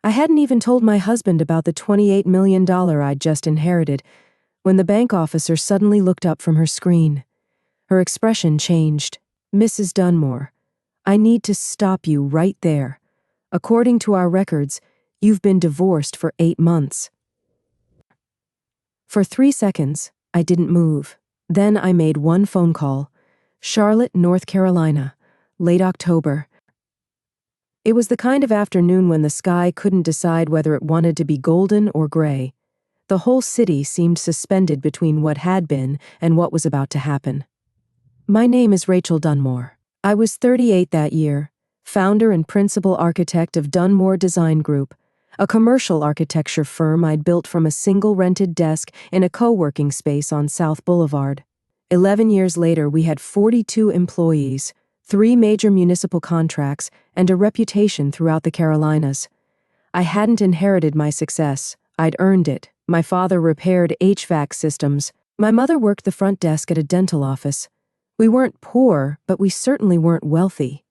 I hadn't even told my husband about the $28 million I'd just inherited when the bank officer suddenly looked up from her screen. Her expression changed. "Mrs. Dunmore, I need to stop you right there. According to our records, you've been divorced for 8 months." For 3 seconds, I didn't move. Then I made one phone call. Charlotte, North Carolina, late October. It was the kind of afternoon when the sky couldn't decide whether it wanted to be golden or gray. The whole city seemed suspended between what had been and what was about to happen. My name is Rachel Dunmore. I was 38 that year, founder and principal architect of Dunmore Design Group, a commercial architecture firm I'd built from a single rented desk in a co-working space on South Boulevard. 11 years later, we had 42 employees, 3 major municipal contracts, and a reputation throughout the Carolinas. I hadn't inherited my success. I'd earned it. My father repaired HVAC systems. My mother worked the front desk at a dental office. We weren't poor, but we certainly weren't wealthy.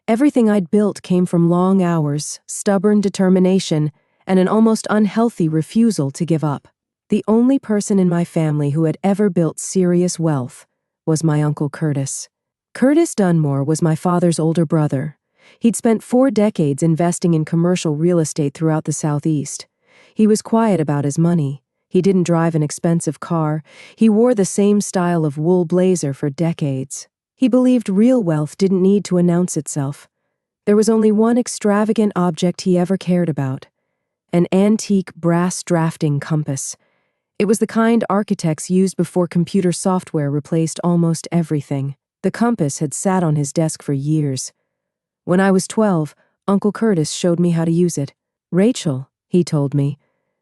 Everything I'd built came from long hours, stubborn determination, and an almost unhealthy refusal to give up. The only person in my family who had ever built serious wealth was my Uncle Curtis. Curtis Dunmore was my father's older brother. He'd spent 4 decades investing in commercial real estate throughout the Southeast. He was quiet about his money. He didn't drive an expensive car. He wore the same style of wool blazer for decades. He believed real wealth didn't need to announce itself. There was only one extravagant object he ever cared about: an antique brass drafting compass. It was the kind architects used before computer software replaced almost everything. The compass had sat on his desk for years. When I was 12, Uncle Curtis showed me how to use it. "Rachel," he told me,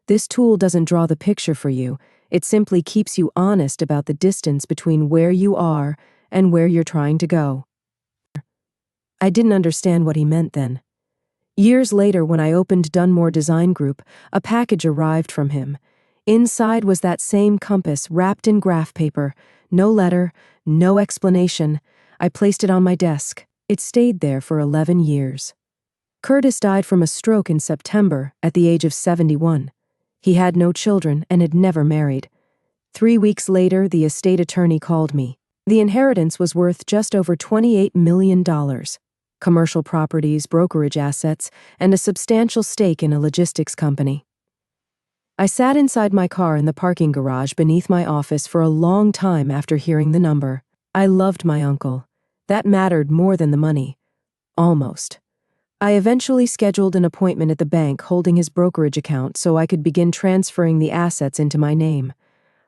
"this tool doesn't draw the picture for you. It simply keeps you honest about the distance between where you are and where you're trying to go." I didn't understand what he meant then. Years later, when I opened Dunmore Design Group, a package arrived from him. Inside was that same compass wrapped in graph paper. No letter, no explanation. I placed it on my desk. It stayed there for 11 years. Curtis died from a stroke in September at the age of 71. He had no children and had never married. 3 weeks later, the estate attorney called me. The inheritance was worth just over $28 million. Commercial properties, brokerage assets, and a substantial stake in a logistics company. I sat inside my car in the parking garage beneath my office for a long time after hearing the number. I loved my uncle. That mattered more than the money. Almost. I eventually scheduled an appointment at the bank holding his brokerage account so I could begin transferring the assets into my name.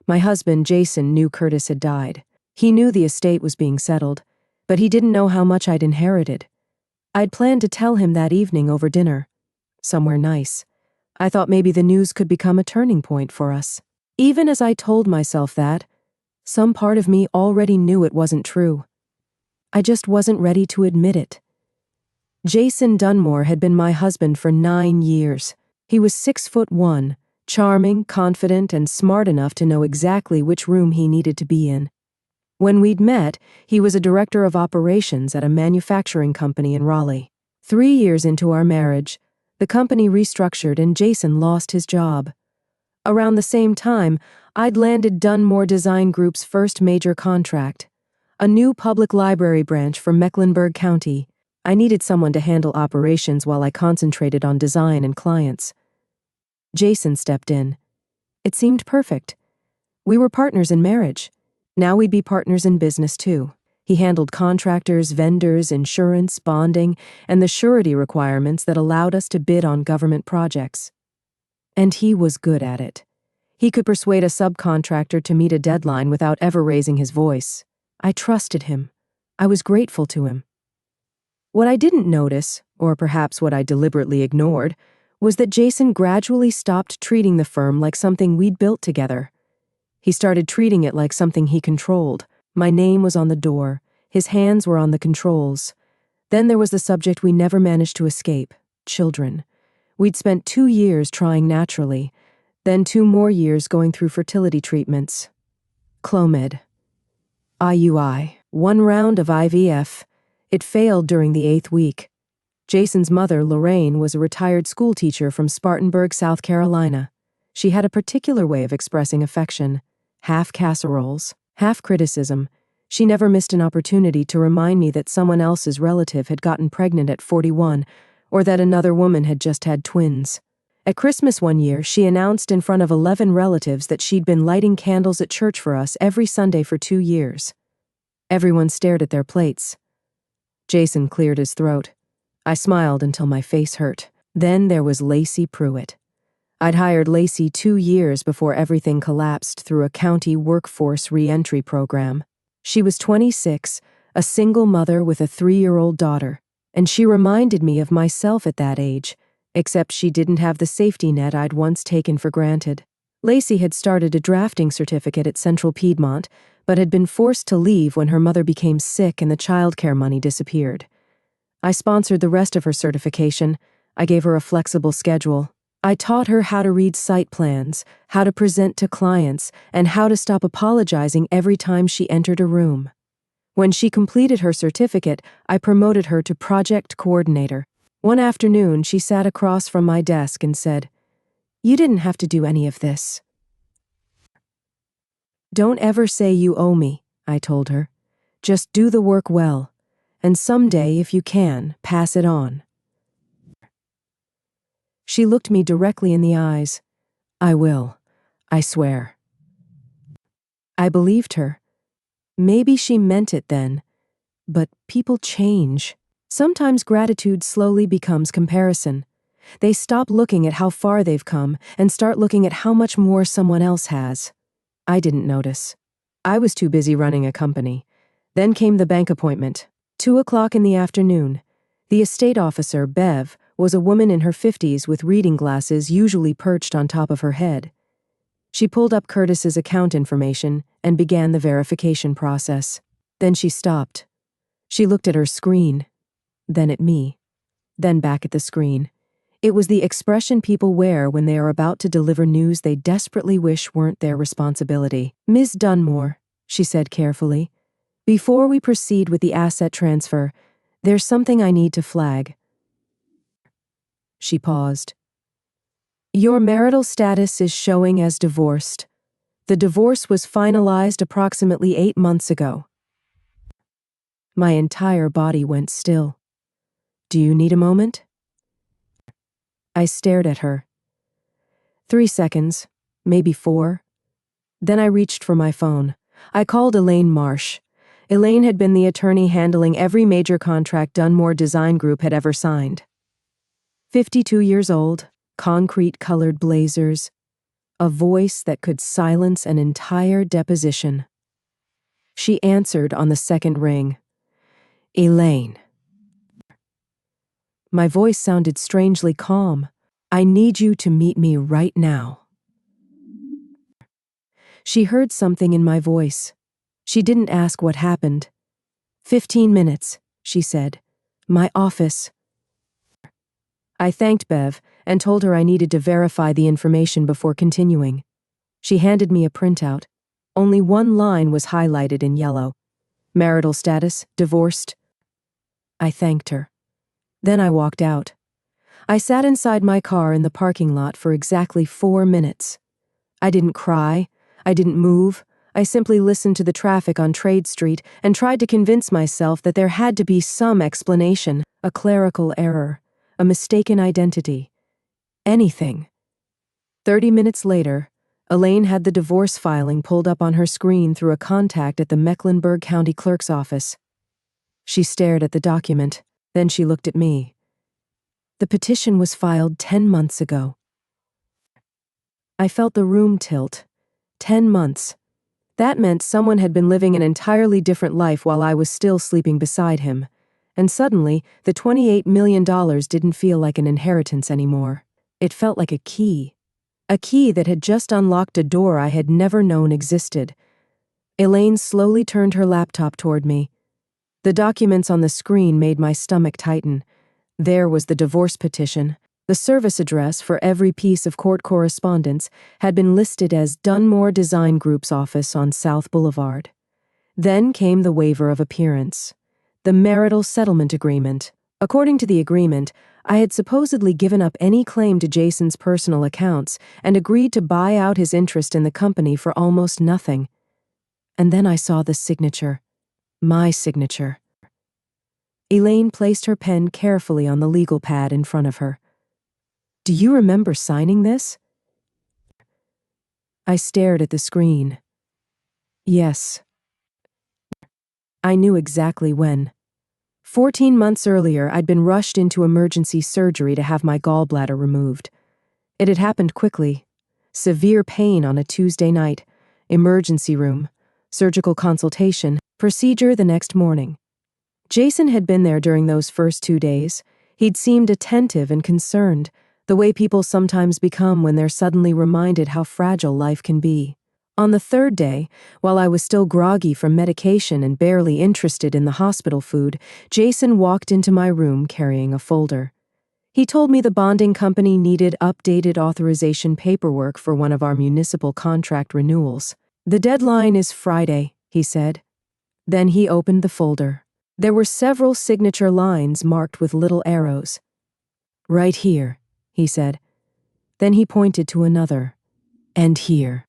My husband, Jason, knew Curtis had died. He knew the estate was being settled, but he didn't know how much I'd inherited. I'd planned to tell him that evening over dinner. Somewhere nice. I thought maybe the news could become a turning point for us. Even as I told myself that, some part of me already knew it wasn't true. I just wasn't ready to admit it. Jason Dunmore had been my husband for 9 years. He was 6'1", charming, confident, and smart enough to know exactly which room he needed to be in. When we'd met, he was a director of operations at a manufacturing company in Raleigh. 3 years into our marriage, the company restructured and Jason lost his job. Around the same time, I'd landed Dunmore Design Group's first major contract, a new public library branch for Mecklenburg County. I needed someone to handle operations while I concentrated on design and clients. Jason stepped in. It seemed perfect. We were partners in marriage. Now we'd be partners in business too. He handled contractors, vendors, insurance, bonding, and the surety requirements that allowed us to bid on government projects. And he was good at it. He could persuade a subcontractor to meet a deadline without ever raising his voice. I trusted him. I was grateful to him. What I didn't notice, or perhaps what I deliberately ignored, was that Jason gradually stopped treating the firm like something we'd built together. He started treating it like something he controlled. My name was on the door. His hands were on the controls. Then there was the subject we never managed to escape: children. We'd spent 2 years trying naturally, then 2 more years going through fertility treatments. Clomid. IUI. 1 round of IVF. It failed during the 8th week. Jason's mother, Lorraine, was a retired schoolteacher from Spartanburg, South Carolina. She had a particular way of expressing affection, half casseroles, half criticism. She never missed an opportunity to remind me that someone else's relative had gotten pregnant at 41, or that another woman had just had twins. At Christmas one year, she announced in front of 11 relatives that she'd been lighting candles at church for us every Sunday for 2 years. Everyone stared at their plates. Jason cleared his throat. I smiled until my face hurt. Then there was Lacey Pruitt. I'd hired Lacey 2 years before everything collapsed through a county workforce re-entry program. She was 26, a single mother with a 3-year-old daughter, and she reminded me of myself at that age, except she didn't have the safety net I'd once taken for granted. Lacey had started a drafting certificate at Central Piedmont, but had been forced to leave when her mother became sick and the childcare money disappeared. I sponsored the rest of her certification. I gave her a flexible schedule. I taught her how to read site plans, how to present to clients, and how to stop apologizing every time she entered a room. When she completed her certificate, I promoted her to project coordinator. One afternoon, she sat across from my desk and said, "You didn't have to do any of this." "Don't ever say you owe me," I told her. "Just do the work well, and someday, if you can, pass it on." She looked me directly in the eyes. "I will, I swear." I believed her. Maybe she meant it then, but people change. Sometimes gratitude slowly becomes comparison. They stop looking at how far they've come and start looking at how much more someone else has. I didn't notice. I was too busy running a company. Then came the bank appointment. 2:00 in the afternoon. The estate officer, Bev, was a woman in her 50s with reading glasses usually perched on top of her head. She pulled up Curtis's account information and began the verification process. Then she stopped. She looked at her screen, then at me, then back at the screen. It was the expression people wear when they are about to deliver news they desperately wish weren't their responsibility. "Ms. Dunmore," she said carefully, "before we proceed with the asset transfer, there's something I need to flag." She paused. "Your marital status is showing as divorced. The divorce was finalized approximately 8 months ago." My entire body went still. "Do you need a moment?" I stared at her. 3 seconds, maybe 4. Then I reached for my phone. I called Elaine Marsh. Elaine had been the attorney handling every major contract Dunmore Design Group had ever signed. 52 years old, concrete-colored blazers, a voice that could silence an entire deposition. She answered on the second ring. "Elaine." My voice sounded strangely calm. "I need you to meet me right now." She heard something in my voice. She didn't ask what happened. 15 minutes, she said. "My office." I thanked Bev and told her I needed to verify the information before continuing. She handed me a printout. Only one line was highlighted in yellow. "Marital status, divorced." I thanked her. Then I walked out. I sat inside my car in the parking lot for exactly 4 minutes. I didn't cry. I didn't move. I simply listened to the traffic on Trade Street and tried to convince myself that there had to be some explanation, a clerical error, a mistaken identity. Anything. 30 minutes later, Elaine had the divorce filing pulled up on her screen through a contact at the Mecklenburg County Clerk's office. She stared at the document, then she looked at me. The petition was filed 10 months ago. I felt the room tilt. 10 months. That meant someone had been living an entirely different life while I was still sleeping beside him. And suddenly, the $28 million didn't feel like an inheritance anymore. It felt like a key. A key that had just unlocked a door I had never known existed. Elaine slowly turned her laptop toward me. The documents on the screen made my stomach tighten. There was the divorce petition. The service address for every piece of court correspondence had been listed as Dunmore Design Group's office on South Boulevard. Then came the waiver of appearance. The marital settlement agreement, According to the agreement, I had supposedly given up any claim to Jason's personal accounts and agreed to buy out his interest in the company for almost nothing. And then I saw the signature. My signature. Elaine placed her pen carefully on the legal pad in front of her. "Do you remember signing this?" I stared at the screen. Yes. I knew exactly when. 14 months earlier, I'd been rushed into emergency surgery to have my gallbladder removed. It had happened quickly. Severe pain on a Tuesday night, emergency room, surgical consultation, procedure the next morning. Jason had been there during those first 2 days. He'd seemed attentive and concerned, the way people sometimes become when they're suddenly reminded how fragile life can be. On the third day, while I was still groggy from medication and barely interested in the hospital food, Jason walked into my room carrying a folder. He told me the bonding company needed updated authorization paperwork for one of our municipal contract renewals. "The deadline is Friday," he said. Then he opened the folder. There were several signature lines marked with little arrows. "Right here," he said. Then he pointed to another. "And here."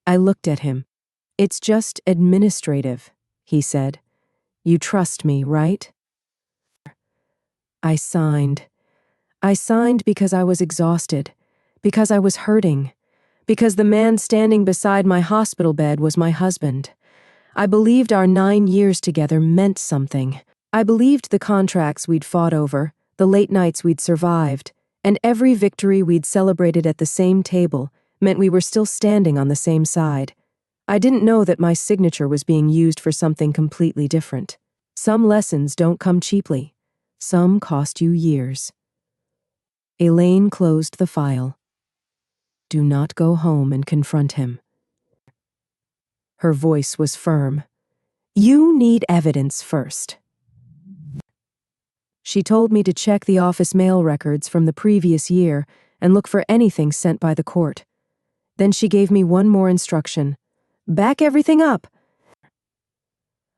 I looked at him. "It's just administrative," he said. "You trust me, right?" I signed. I signed because I was exhausted, because I was hurting, because the man standing beside my hospital bed was my husband. I believed our 9 years together meant something. I believed the contracts we'd fought over, the late nights we'd survived, and every victory we'd celebrated at the same table meant we were still standing on the same side. I didn't know that my signature was being used for something completely different. Some lessons don't come cheaply. Some cost you years. Elaine closed the file. "Do not go home and confront him." Her voice was firm. "You need evidence first." She told me to check the office mail records from the previous year and look for anything sent by the court. Then she gave me one more instruction. "Back everything up."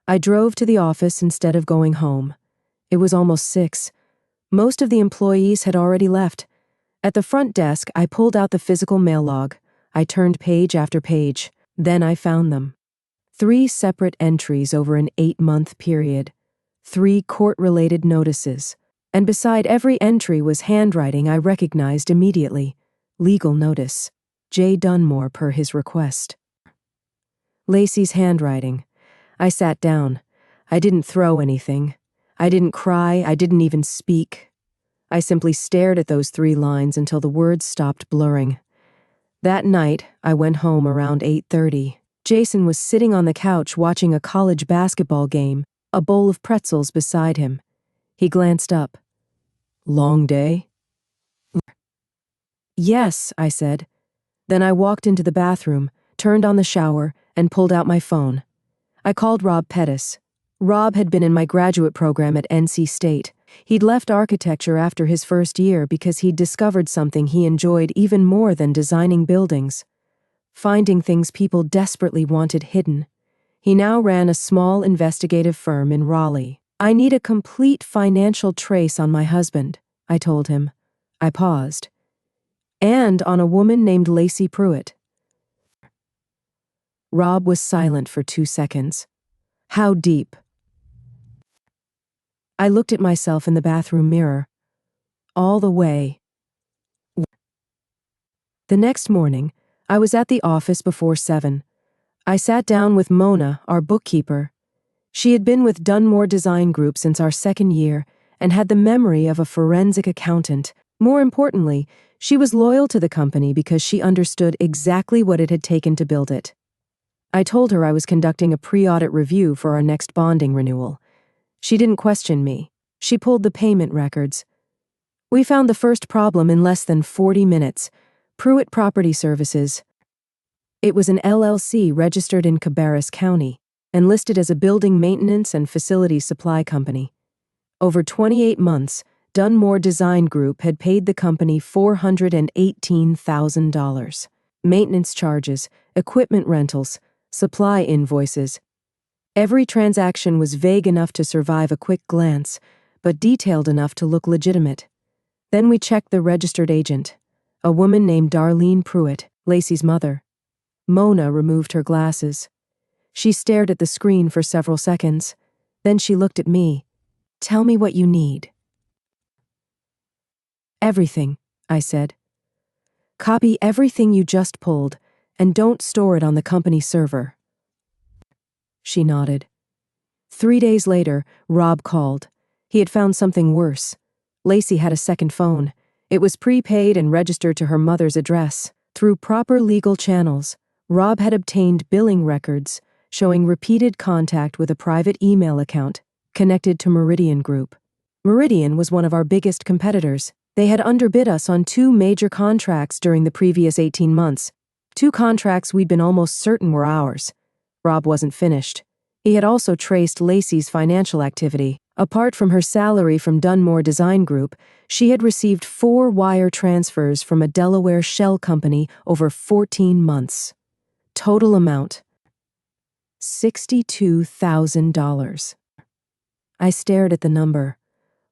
I drove to the office instead of going home. It was almost 6. Most of the employees had already left. At the front desk, I pulled out the physical mail log. I turned page after page. Then I found them. 3 separate entries over an 8-month period. 3 court-related notices. And beside every entry was handwriting I recognized immediately. Legal notice. J. Dunmore per his request. Lacey's handwriting. I sat down. I didn't throw anything. I didn't cry. I didn't even speak. I simply stared at those 3 lines until the words stopped blurring. That night, I went home around 8:30. Jason was sitting on the couch watching a college basketball game, a bowl of pretzels beside him. He glanced up. "Long day?" "Yes," I said. Then I walked into the bathroom, turned on the shower, and pulled out my phone. I called Rob Pettis. Rob had been in my graduate program at NC State. He'd left architecture after his first year because he'd discovered something he enjoyed even more than designing buildings. Finding things people desperately wanted hidden. He now ran a small investigative firm in Raleigh. "I need a complete financial trace on my husband," I told him. I paused. "And on a woman named Lacey Pruitt." Rob was silent for 2 seconds. "How deep?" I looked at myself in the bathroom mirror. "All the way." The next morning, I was at the office before 7. I sat down with Mona, our bookkeeper. She had been with Dunmore Design Group since our 2nd year and had the memory of a forensic accountant. More importantly, she was loyal to the company because she understood exactly what it had taken to build it. I told her I was conducting a pre-audit review for our next bonding renewal. She didn't question me. She pulled the payment records. We found the first problem in less than 40 minutes. Pruitt Property Services. It was an LLC registered in Cabarrus County and listed as a building maintenance and facilities supply company. Over 28 months, Dunmore Design Group had paid the company $418,000. Maintenance charges, equipment rentals, supply invoices. Every transaction was vague enough to survive a quick glance, but detailed enough to look legitimate. Then we checked the registered agent, a woman named Darlene Pruitt, Lacey's mother. Mona removed her glasses. She stared at the screen for several seconds. Then she looked at me. "Tell me what you need." "Everything," I said. "Copy everything you just pulled, and don't store it on the company server." She nodded. 3 days later, Rob called. He had found something worse. Lacey had a second phone. It was prepaid and registered to her mother's address. Through proper legal channels, Rob had obtained billing records showing repeated contact with a private email account connected to Meridian Group. Meridian was one of our biggest competitors. They had underbid us on 2 major contracts during the previous 18 months. 2 contracts we'd been almost certain were ours. Rob wasn't finished. He had also traced Lacey's financial activity. Apart from her salary from Dunmore Design Group, she had received 4 wire transfers from a Delaware shell company over 14 months. Total amount: $62,000. I stared at the number.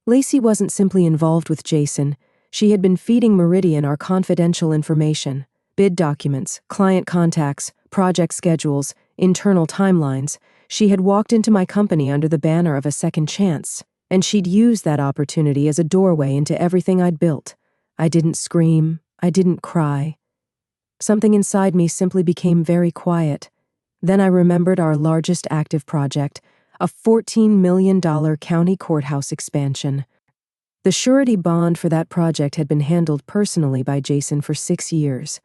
Lacey wasn't simply involved with Jason. She had been feeding Meridian our confidential information: bid documents, client contacts, project schedules, internal timelines. She had walked into my company under the banner of a second chance, and she'd used that opportunity as a doorway into everything I'd built. I didn't scream. I didn't cry. Something inside me simply became very quiet. Then I remembered our largest active project, a $14 million county courthouse expansion. The surety bond for that project had been handled personally by Jason for 6 years.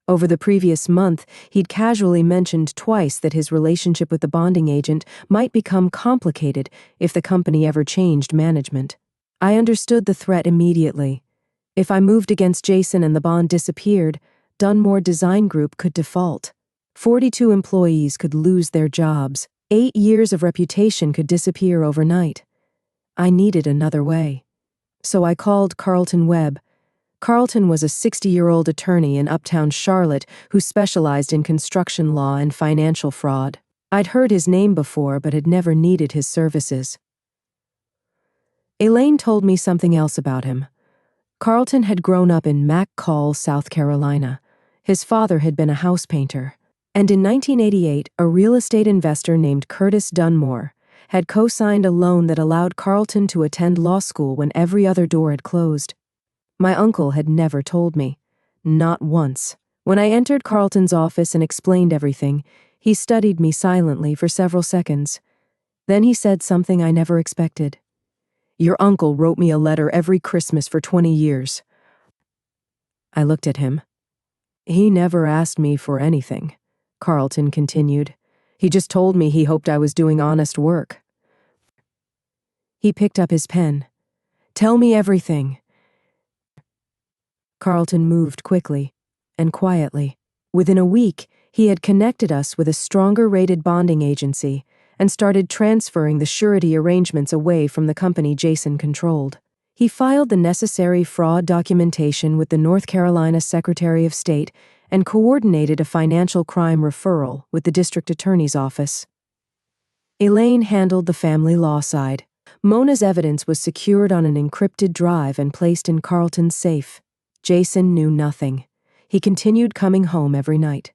Over the previous month, he'd casually mentioned twice that his relationship with the bonding agent might become complicated if the company ever changed management. I understood the threat immediately. If I moved against Jason and the bond disappeared, Dunmore Design Group could default. 42 employees could lose their jobs. 8 years of reputation could disappear overnight. I needed another way. So I called Carlton Webb. Carlton was a 60-year-old attorney in uptown Charlotte who specialized in construction law and financial fraud. I'd heard his name before but had never needed his services. Elaine told me something else about him. Carlton had grown up in McCall, South Carolina. His father had been a house painter. And in 1988, a real estate investor named Curtis Dunmore had co-signed a loan that allowed Carlton to attend law school when every other door had closed. My uncle had never told me. Not once. When I entered Carlton's office and explained everything, he studied me silently for several seconds. Then he said something I never expected. "Your uncle wrote me a letter every Christmas for 20 years. I looked at him. "He never asked me for anything," Carlton continued. "He just told me he hoped I was doing honest work." He picked up his pen. "Tell me everything." Carlton moved quickly and quietly. Within a week, he had connected us with a stronger-rated bonding agency and started transferring the surety arrangements away from the company Jason controlled. He filed the necessary fraud documentation with the North Carolina Secretary of State and coordinated a financial crime referral with the district attorney's office. Elaine handled the family law side. Mona's evidence was secured on an encrypted drive and placed in Carlton's safe. Jason knew nothing. He continued coming home every night.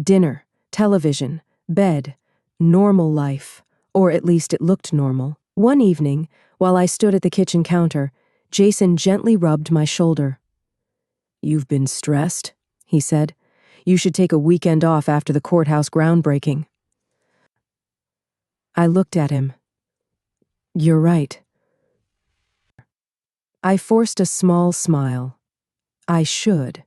Dinner, television, bed, normal life, or at least it looked normal. One evening, while I stood at the kitchen counter, Jason gently rubbed my shoulder. "You've been stressed," he said. "You should take a weekend off after the courthouse groundbreaking." I looked at him. "You're right." I forced a small smile. "I should."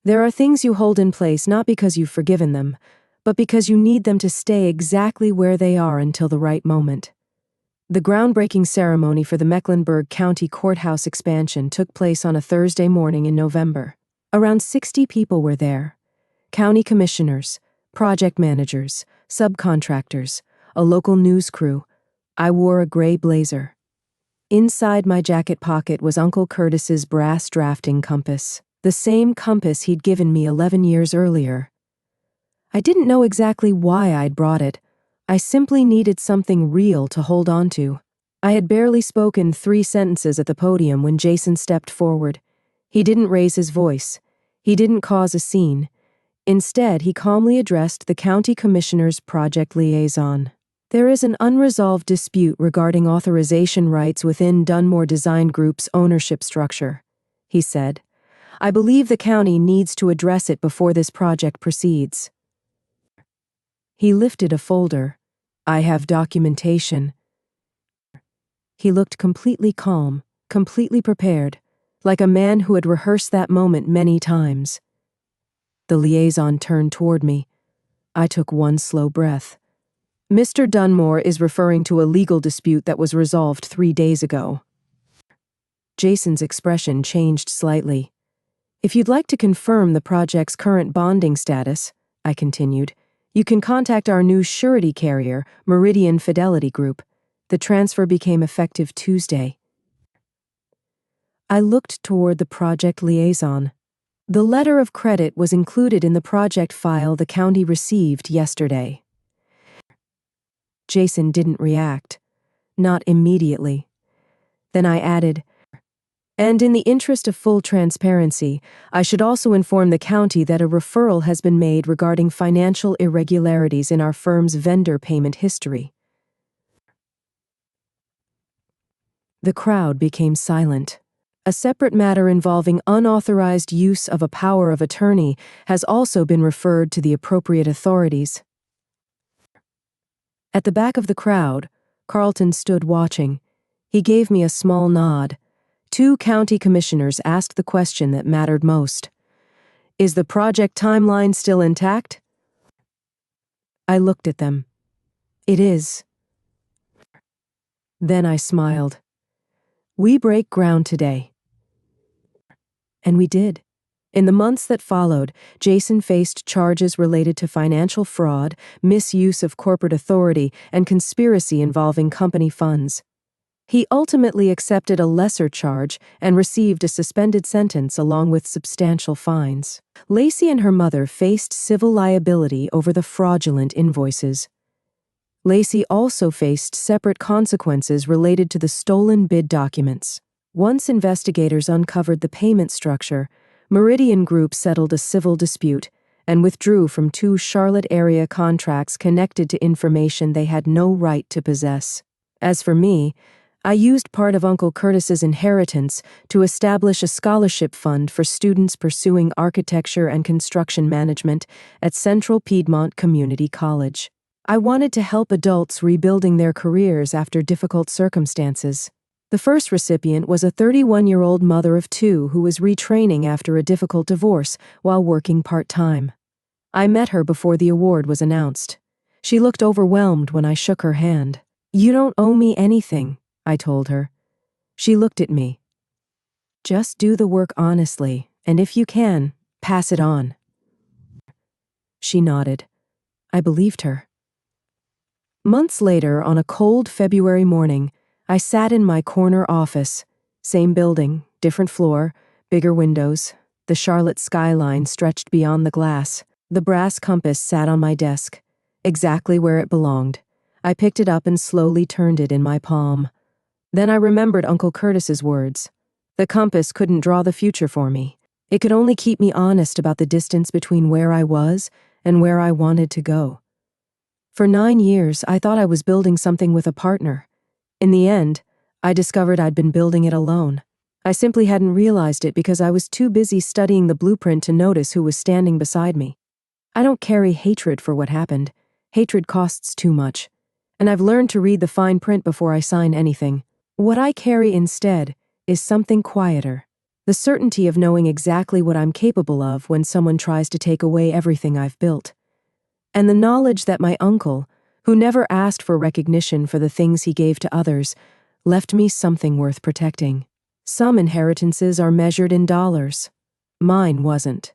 There are things you hold in place not because you've forgiven them, but because you need them to stay exactly where they are until the right moment. The groundbreaking ceremony for the Mecklenburg County Courthouse expansion took place on a Thursday morning in November. Around 60 people were there. County commissioners, project managers, subcontractors, a local news crew. I wore a gray blazer. Inside my jacket pocket was Uncle Curtis's brass drafting compass, the same compass he'd given me 11 years earlier. I didn't know exactly why I'd brought it. I simply needed something real to hold on to. I had barely spoken 3 sentences at the podium when Jason stepped forward. He didn't raise his voice. He didn't cause a scene. Instead, he calmly addressed the county commissioner's project liaison. There is an unresolved dispute regarding authorization rights within Dunmore Design Group's ownership structure, he said. I believe the county needs to address it before this project proceeds. He lifted a folder. I have documentation. He looked completely calm, completely prepared, like a man who had rehearsed that moment many times. The liaison turned toward me. I took one slow breath. Mr. Dunmore is referring to a legal dispute that was resolved 3 days ago. Jason's expression changed slightly. If you'd like to confirm the project's current bonding status, I continued, you can contact our new surety carrier, Meridian Fidelity Group. The transfer became effective Tuesday. I looked toward the project liaison. The letter of credit was included in the project file the county received yesterday. Jason didn't react. Not immediately. Then I added, and in the interest of full transparency, I should also inform the county that a referral has been made regarding financial irregularities in our firm's vendor payment history. The crowd became silent. A separate matter involving unauthorized use of a power of attorney has also been referred to the appropriate authorities. At the back of the crowd, Carlton stood watching. He gave me a small nod. 2 county commissioners asked the question that mattered most. Is the project timeline still intact? I looked at them. It is. Then I smiled. We break ground today. And we did. In the months that followed, Jason faced charges related to financial fraud, misuse of corporate authority, and conspiracy involving company funds. He ultimately accepted a lesser charge and received a suspended sentence along with substantial fines. Lacey and her mother faced civil liability over the fraudulent invoices. Lacey also faced separate consequences related to the stolen bid documents. Once investigators uncovered the payment structure, Meridian Group settled a civil dispute and withdrew from 2 Charlotte area contracts connected to information they had no right to possess. As for me, I used part of Uncle Curtis's inheritance to establish a scholarship fund for students pursuing architecture and construction management at Central Piedmont Community College. I wanted to help adults rebuilding their careers after difficult circumstances. The first recipient was a 31-year-old mother of 2 who was retraining after a difficult divorce while working part-time. I met her before the award was announced. She looked overwhelmed when I shook her hand. "You don't owe me anything," I told her. She looked at me. "Just do the work honestly, and if you can, pass it on." She nodded. I believed her. Months later, on a cold February morning, I sat in my corner office. Same building, different floor, bigger windows. The Charlotte skyline stretched beyond the glass. The brass compass sat on my desk, exactly where it belonged. I picked it up and slowly turned it in my palm. Then I remembered Uncle Curtis's words. The compass couldn't draw the future for me. It could only keep me honest about the distance between where I was and where I wanted to go. For 9 years, I thought I was building something with a partner. In the end, I discovered I'd been building it alone. I simply hadn't realized it because I was too busy studying the blueprint to notice who was standing beside me. I don't carry hatred for what happened. Hatred costs too much. And I've learned to read the fine print before I sign anything. What I carry instead is something quieter. The certainty of knowing exactly what I'm capable of when someone tries to take away everything I've built. And the knowledge that my uncle, who never asked for recognition for the things he gave to others, left me something worth protecting. Some inheritances are measured in dollars. Mine wasn't.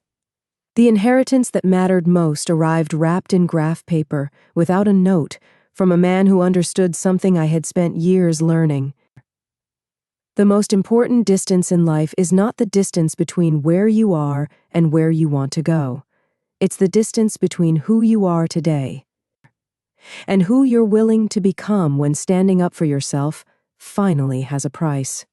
The inheritance that mattered most arrived wrapped in graph paper, without a note, from a man who understood something I had spent years learning. The most important distance in life is not the distance between where you are and where you want to go. It's the distance between who you are today and who you're willing to become when standing up for yourself finally has a price.